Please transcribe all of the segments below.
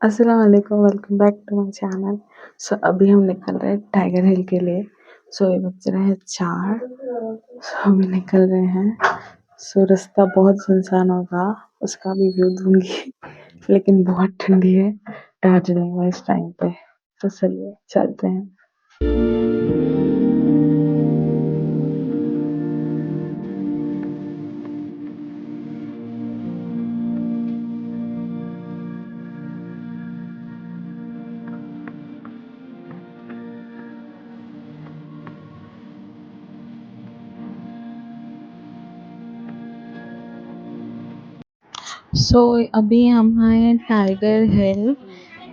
अस्सलाम वालेकुम, welcome back to my channel. अभी हम निकल रहे हैं टाइगर हिल के लिए। ये बज रहे हैं 4। अभी निकल रहे हैं। रास्ता बहुत सुनसान होगा, उसका भी व्यू दूंगी। लेकिन बहुत ठंडी है दार्जिलिंग में इस टाइम पे। चलिए चलते हैं। अभी हम आए हैं टाइगर हिल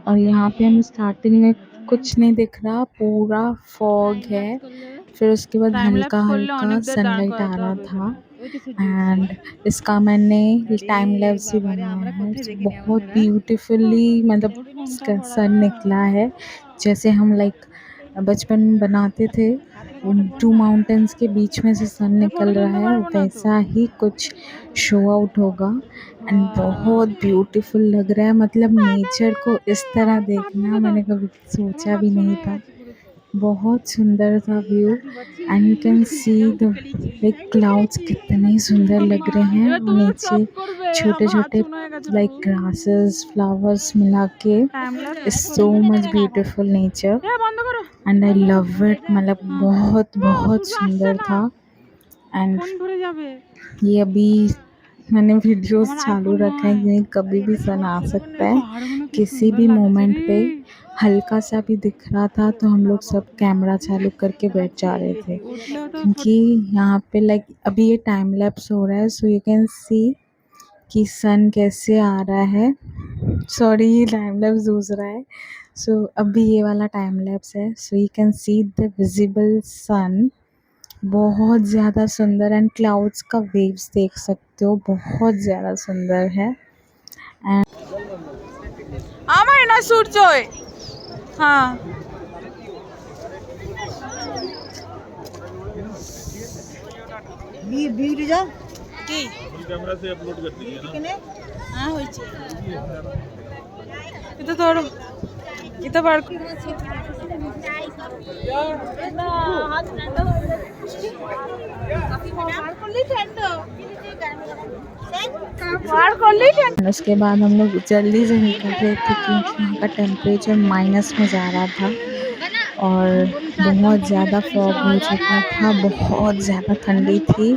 और यहाँ पे हमें स्टार्टिंग में कुछ नहीं दिख रहा, पूरा फॉग है। फिर उसके बाद हल्का हल्का सनलाइट आ रहा था एंड इसका मैंने टाइम लैप्स भी बनाया है। बहुत ब्यूटीफुली मतलब इसका सन निकला है, जैसे हम लाइक बचपन में बनाते थे। उन 2 माउंटेन्स के बीच में से सन निकल रहा है, वैसा ही कुछ शो आउट होगा एंड बहुत ब्यूटीफुल लग रहा है। मतलब नेचर को इस तरह देखना मैंने कभी सोचा भी नहीं था। बहुत सुंदर था view and you can see the like clouds कितने सुंदर लग रहे हैं और नीचे छोटे छोटे लाइक ग्रासेस फ्लावर्स मिला के is so much beautiful nature and I love it. मतलब बहुत बहुत सुंदर था एंड ये अभी मैंने वीडियोस चालू रखा है क्योंकि कभी भी सन आ सकता है, किसी भी मोमेंट पे हल्का सा भी दिख रहा था तो हम लोग सब कैमरा चालू करके बैठ जा रहे थे, क्योंकि यहाँ पे लाइक अभी ये टाइम लैप्स हो रहा है। सो यू कैन सी कि सन कैसे आ रहा है। सॉरी, ये टाइम लैप्स दूसरा है। अभी ये वाला टाइम लैप्स है। So you can see the visible sun, बहुत ज़्यादा सुंदर एंड क्लाउड्स का वेव्स देख सकते हो, बहुत ज़्यादा सुंदर है। एंड আমার না সূর্যই हाँ वीडियो जा की कैमरा से अपलोड कर दीजिए ना। किने हां होइছে এটা ধরো এটা বার না হাত ঠান্ডা হয়ে যাচ্ছে কাফি বার করলেই ঠান্ডা उसके बाद हम लोग जल्दी से निकल रहे थे क्योंकि वहाँ का टेम्परेचर माइनस में जा रहा था और बहुत ज़्यादा फॉग हो चुका था, बहुत ज़्यादा ठंडी थी।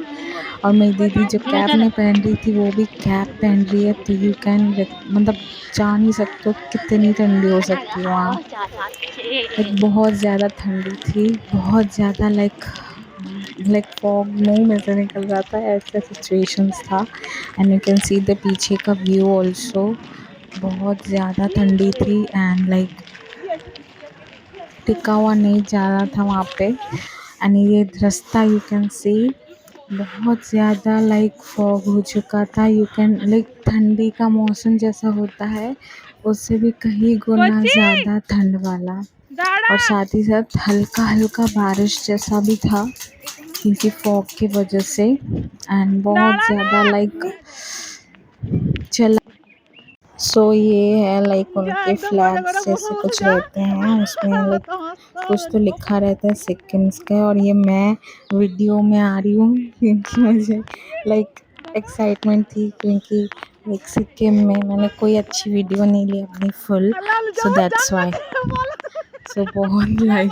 और मेरी दीदी जो कैप नहीं पहन रही थी वो भी कैप पहन रही है, तो यू कैन मतलब जान ही सकते हो कितनी ठंडी हो सकती है वहाँ। लाइक बहुत ज़्यादा ठंडी थी, बहुत ज़्यादा लाइक फॉग मुंह में से निकल रहा था, ऐसा सिचुएशंस था। And you can see the पीछे का व्यू ऑल्सो, बहुत ज़्यादा ठंडी थी एंड लाइक टिका हुआ नहीं जा रहा था वहाँ पे। एंड ये रास्ता यू कैन सी बहुत ज़्यादा लाइक फॉग हो चुका था। यू कैन लाइक ठंडी का मौसम जैसा होता है उससे भी कहीं गुना ज़्यादा ठंड वाला, और साथ ही साथ हल्का हल्का बारिश जैसा भी था क्योंकि फॉग की वजह से। एंड बहुत ज़्यादा लाइक चला। ये है लाइक उनके फ्लैग्स जैसे कुछ रहते हैं, उसमें लाइक कुछ तो लिखा रहता है सिक्किम्स का। और ये मैं वीडियो में आ रही हूँ क्योंकि मुझे लाइक एक्साइटमेंट थी, क्योंकि लाइक सिक्किम में मैंने कोई अच्छी वीडियो नहीं ली अपनी फुल, सो दैट्स वाई। बहुत लाइक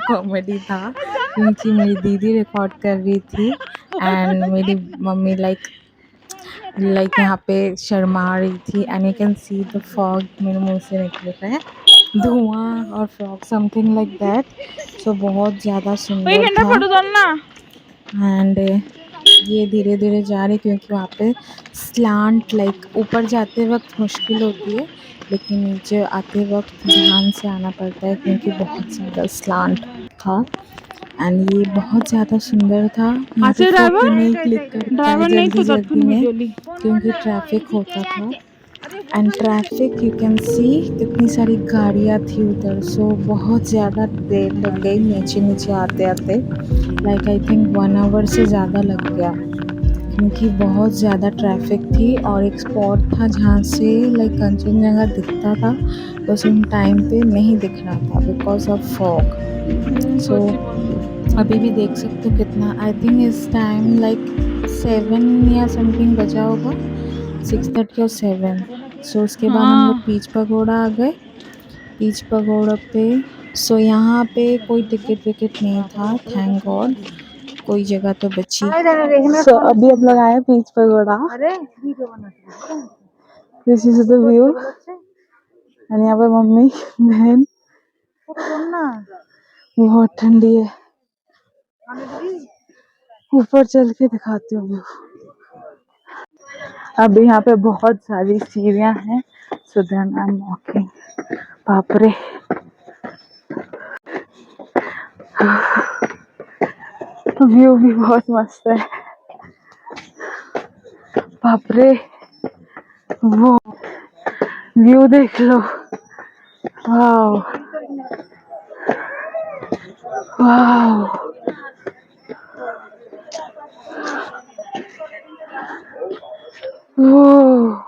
कॉमेडी था क्योंकि मेरी दीदी रिकॉर्ड कर रही थी एंड मेरी मम्मी लाइक यहाँ पे शर्मा रही थी। And you can see the fog, मेरे मुंह से निकल रहा है धुआं और फॉग समथिंग लाइक दैट। बहुत ज़्यादा सुंदर था एंड ये धीरे धीरे जा रहे क्योंकि वहाँ पे स्लांट लाइक ऊपर जाते वक्त मुश्किल होती है लेकिन नीचे आते वक्त ध्यान से आना पड़ता है क्योंकि बहुत ज़्यादा स्लांट था। एंड ये बहुत ज़्यादा सुंदर था। यहाँ पे फोटो नहीं क्लिक कर पाए जल्दी जल्दी में क्योंकि ट्रैफिक होता था। एंड ट्रैफिक यू कैन सी कितनी सारी गाड़ियाँ थी उधर। बहुत ज़्यादा देर लग गई नीचे नीचे आते आते, लाइक आई थिंक 1 आवर से ज़्यादा लग गया। क्योंकि बहुत ज़्यादा ट्रैफिक थी और एक स्पॉट था जहाँ से लाइक कंचनजंगा दिखता था, बस उन टाइम पे नहीं दिख रहा था बिकॉज ऑफ फॉग। सो अभी भी देख सकते हो कितना, आई थिंक इस टाइम लाइक 7 या समथिंग बजा होगा, 6:30 और 7। सो उसके बाद हम लोग हाँ पीच पगोड़ा आ गए। पीच पगोड़ा पे सो यहाँ पे कोई टिकट विकेट नहीं था, थैंक गॉड, कोई जगह तो बची। सो अभी हम लोग आए beach pagoda. This is the view. And यहाँ पे मम्मी बहन, बहुत ठंडी है, ऊपर चल के दिखाती हूँ व्यू। अभी यहाँ पे बहुत सारी सीढ़ियाँ हैं, so then I am walking. बाप रे, व्यू भी बहुत मस्त है। बाप रे, वो व्यू देख लो, वाओ वाओ। वाह,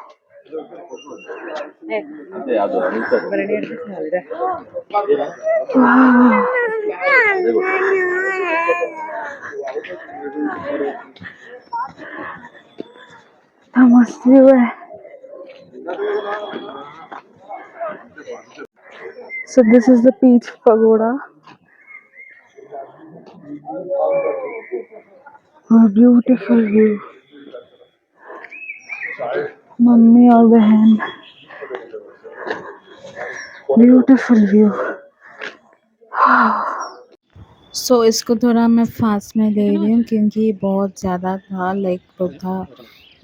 मस्त व्यू है। So this is the Peach Pagoda. A beautiful view. Mummy और बहन, ब्यूटीफुल व्यू। सो इसको थोड़ा मैं फास्ट में दे रही हूँ क्योंकि बहुत ज़्यादा था, लाइक वो था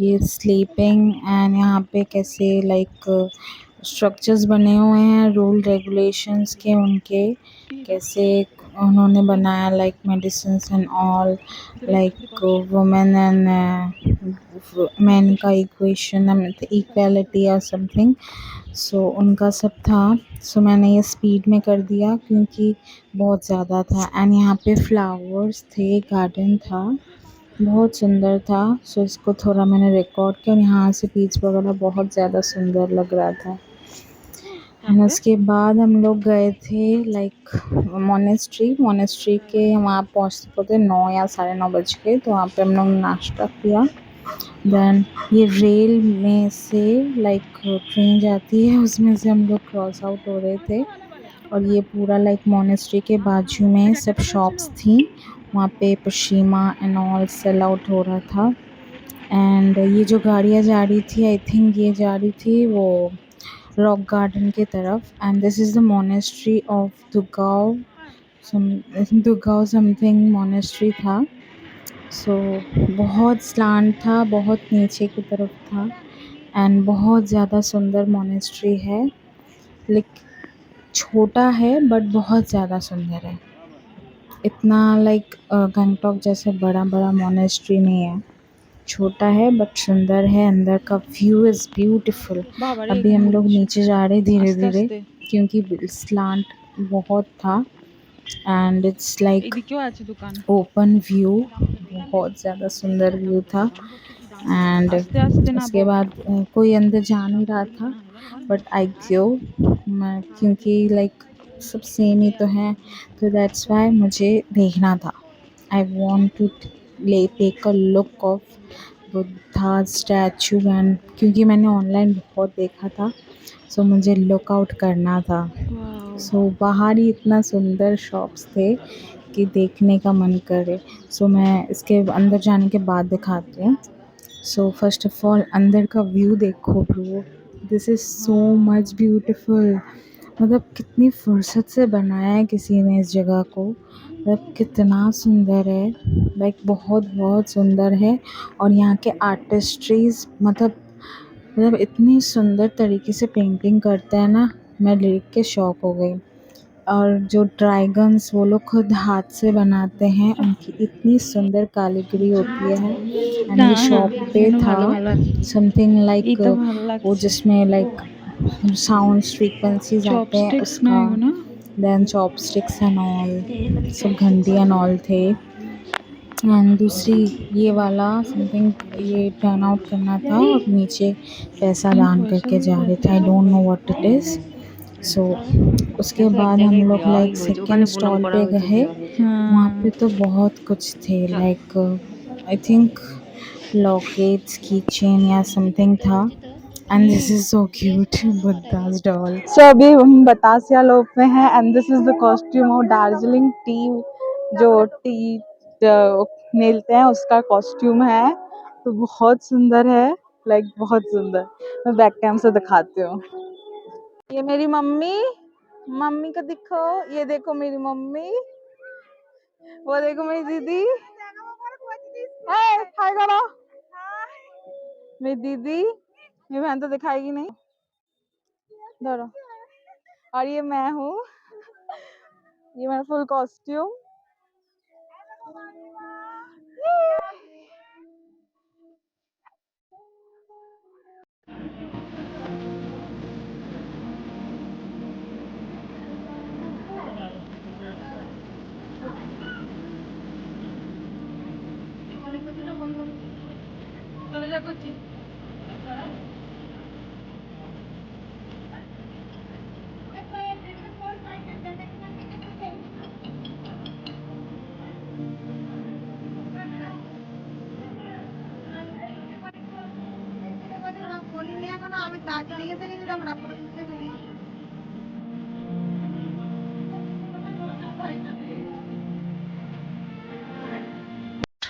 ये स्लीपिंग एंड यहाँ पे कैसे लाइक स्ट्रक्चर्स बने हुए हैं रूल रेगुलेशंस के, उनके कैसे उन्होंने बनाया, like medicines and all, like women and man का इक्वेशन, इक्वालिटी और समथिंग। सो उनका सब था। सो मैंने ये स्पीड में कर दिया क्योंकि बहुत ज़्यादा था। एंड यहाँ पे फ्लावर्स थे, गार्डन था, बहुत सुंदर था। सो इसको थोड़ा मैंने रिकॉर्ड किया और यहाँ से पीच वगैरह बहुत ज़्यादा सुंदर लग रहा था। एंड उसके बाद हम लोग गए थे लाइक मोनेस्ट्री के, वहाँ पहुँचते पहुँचते 9 या 9:30 बज गए, तो वहाँ पे हम लोग नाश्ता किया। देन ये रेल में से लाइक ट्रेन जाती है, उसमें से हम लोग क्रॉस आउट हो रहे थे और ये पूरा लाइक मोनेस्ट्री के बाजू में सब शॉप्स थी, वहाँ पे पश्चिमा एंड ऑल सेल आउट हो रहा था। एंड ये जो गाड़ियाँ जा रही थी, आई थिंक ये जा रही थी वो रॉक गार्डन की तरफ। And this is the monastery of दुगाव समथिंग मोनेस्ट्री था। सो बहुत स्लांट था, बहुत नीचे की तरफ था एंड बहुत ज़्यादा सुंदर मोनेस्ट्री है। लाइक छोटा है बट बहुत ज़्यादा सुंदर है। इतना लाइक गंगटोक जैसे बड़ा बड़ा मोनेस्ट्री नहीं है, छोटा है बट सुंदर है, अंदर का व्यू इज़ ब्यूटीफुल। अभी हम लोग नीचे जा रहे धीरे धीरे क्योंकि स्लांट बहुत था and it's like open view, बहुत ज़्यादा सुंदर व्यू था। एंड उसके बाद कोई अंदर जा नहीं रहा था बट आई गो, मैं क्योंकि लाइक सब सेम ही तो हैं, तो दैट्स वाई मुझे देखना था। I want to take a look of Buddha statue and क्योंकि मैंने ऑनलाइन बहुत देखा था, सो मुझे लुक आउट करना था। सो बाहर ही इतना सुंदर शॉप्स थे कि देखने का मन करे। सो मैं इसके अंदर जाने के बाद दिखाती हूँ। सो फर्स्ट ऑफ ऑल अंदर का व्यू देखो bro, this is so much beautiful. मतलब कितनी फुर्सत से बनाया है किसी ने इस जगह को, मतलब कितना सुंदर है, लाइक बहुत बहुत सुंदर है। और यहाँ के आर्टिस्ट्रीज़ मतलब इतनी सुंदर तरीके से पेंटिंग करते हैं ना, मैं देख के शॉक हो गई। और जो ड्रैगन्स वो लोग खुद हाथ से बनाते हैं, उनकी इतनी सुंदर कारीगरी होती है। एंड ये शॉप पे था समथिंग लाइक वो जिसमें लाइक साउंड फ्रीक्वेंसीज आते हैं उसका, देन चॉपस्टिक्स एंड ऑल, सब घंटी एंड ऑल थे। एंड दूसरी ये वाला समथिंग ये टर्न आउट करना था और नीचे पैसा दान करके जा रहे थे। I don't know what it is. So उसके बाद हम लोग लाइक सेकंड स्टॉल पे गए। वहाँ पे तो बहुत कुछ थे लाइक आई थिंक लॉकेट्स की चेन या समथिंग था। And this is so cute Buddha's doll. So अभी हम बतासिया लोप में हैं and this is the costume of Darjeeling tea जो टी मिलते हैं उसका कॉस्ट्यूम है। तो बहुत सुंदर है लाइक बहुत सुंदर। मैं बैक कैम से दिखाती हूँ। ये मेरी मम्मी मम्मी को दिखो। ये देखो मेरी मम्मी वो देखो मेरी दीदी। हाय करो मेरी दीदी। मेरी बहन तो दिखाएगी नहीं धरो। और ये मैं हूँ। ये मेरा फुल कॉस्ट्यूम।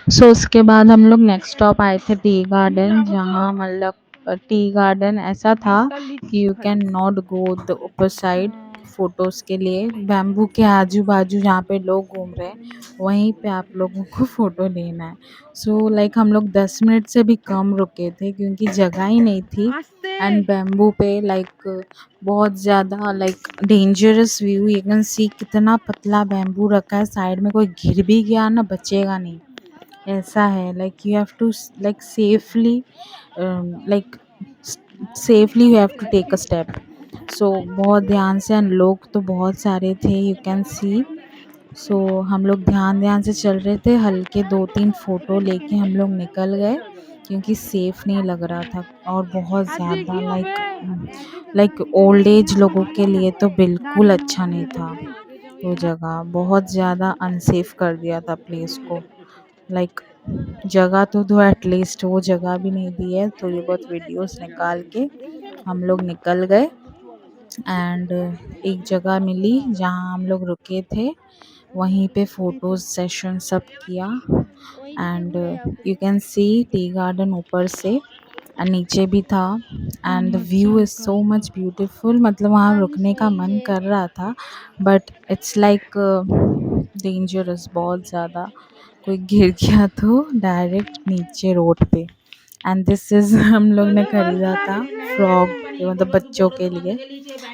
सो उसके बाद हम लोग नेक्स्ट स्टॉप आए थे टी गार्डन। जहाँ मतलब टी गार्डन ऐसा था कि you can not go the ऊपर साइड फोटोज के लिए। बैम्बू के आजू बाजू जहाँ पे लोग घूम रहे हैं वहीं पे आप लोगों को फोटो लेना है। सो लाइक हम लोग 10 मिनट से भी कम रुके थे क्योंकि जगह ही नहीं थी। एंड बैम्बू पे लाइक बहुत ज़्यादा like dangerous view. You can सी कितना पतला बैम्बू रखा है। साइड में कोई गिर भी गया ना बचेगा नहीं ऐसा है। Like you have to like safely like safely you have to take a step. So बहुत ध्यान से एंड लोग तो बहुत सारे थे यू कैन सी। सो हम लोग ध्यान से चल रहे थे। हल्के 2-3 फोटो लेके हम लोग निकल गए क्योंकि सेफ नहीं लग रहा था। और बहुत ज़्यादा लाइक ओल्ड एज लोगों के लिए तो बिल्कुल अच्छा नहीं था। वो जगह बहुत ज़्यादा अनसेफ कर दिया था प्लेस को। लाइक जगह तो एटलीस्ट वो जगह भी नहीं दी है। थोड़ी बहुत वीडियोस निकाल के हम लोग निकल गए। एंड एक जगह मिली जहाँ हम लोग रुके थे। वहीं पे फ़ोटोज़ सेशन सब किया। And you can see tea garden ऊपर से एंड नीचे भी था। And the view is so much beautiful. मतलब वहाँ रुकने का मन कर रहा था बट इट्स लाइक डेंजरस बहुत ज़्यादा। कोई गिर गया तो डायरेक्ट नीचे रोड पे। एंड दिस इज़ हम लोग ने खरीदा था फ्रॉग मतलब बच्चों के लिए।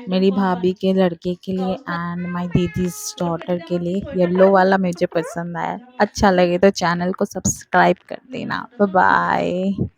मेरी भाभी के लड़के के लिए एंड माय दीदीज डॉटर के लिए। येलो वाला मुझे पसंद आया। अच्छा लगे तो चैनल को सब्सक्राइब कर देना। Bye bye.